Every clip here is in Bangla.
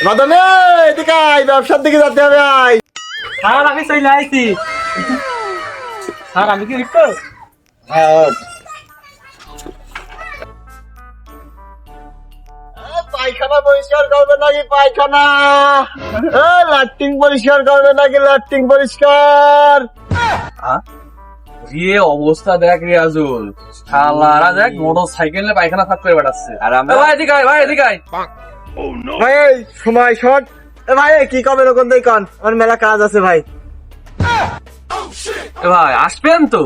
বাদনে এদিকে আয়, ব্যবসার দিকে যেতে হবে। আয় স্যার আমি চলে আইছি। স্যার আমি কি উঠবো? হ্যাঁ ওঠ। পায়খানা পরিষ্কার করবে নাকি পায়খানা? ল্যাট্রিন পরিষ্কার করবে নাকি ল্যাট্রিন পরিষ্কার? যে অবস্থা দেখ রিয়াজুল, শালারা দেখ মোটর সাইকেলে পায়খানা সাফ করে বেড়াচ্ছে। আর আমরা ভাই এদিকে আয়, ভাই এদিকে আয়। ভাই এই সময় শর্ট। ভাই কি কবে রকম দেই কন, আমার মেলা কাজ আছে ভাই। ভাই আসবেন তো?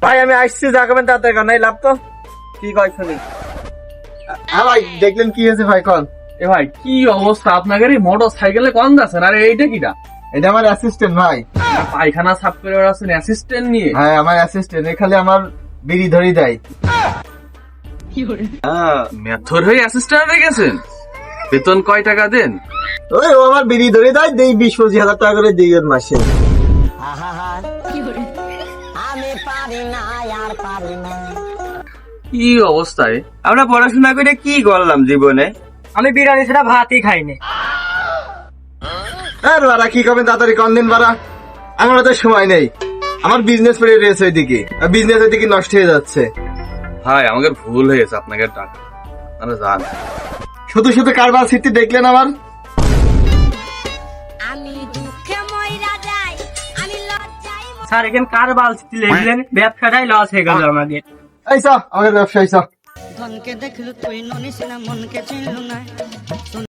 ভাই আমি আসছি, যা করবেন তাড়াতাড়ি কন, এই লাভ তো কি কয় শুনি। হ্যাঁ ভাই দেখলেন কি হয়েছে ভাই কন? ভাই কি অবস্থা আপনাকে, মোটর সাইকেলে কন যাচ্ছেন? আরে এইটা কিটা? এটা আমার অ্যাসিস্ট্যান্ট ভাই। পায়খানা সাফ করে বেড়াচ্ছেন অ্যাসিস্ট্যান্ট নিয়ে? হ্যাঁ আমার অ্যাসিস্ট্যান্ট, খালি আমার বিড়ি ধরি দেয়। মেথর হয়ে অ্যাসিস্ট্যান্ট হয়ে গেছেন? বেতন কয় টাকা দেন? ওই ও আমার বিড়ি ধরে দেয়, দেই 20-25 হাজার টাকা করে দিই ওর মাসে। কি অবস্থায়? আমরা পড়াশোনা করে কি করলাম জীবনে? আমি বিরিয়ানি ছাড়া ভাতই খাইনি। আর বাড়া কি করবেন তাড়াতাড়ি কন দিন বাড়া, আমার তো সময় নেই, আমার বিজনেস পড়ে রয়েছে ওইদিকে, বিজনেস ওইদিকে নষ্ট হয়ে যাচ্ছে। ভাই আমাকে ভুল হয়ে গেছে, আপনাকে টাকা মানে জান। শুধু শুধু কারবার স্মৃতি দেখলেন আমার। স্যার এখানে কার বাল লিখলেন, ব্যবসাটাই লস হয়ে গেল আমাদের। এইসা আমাদের ব্যবসায়ী সব ধনকে দেখলু তুই ননিস না মনকে চিনলু না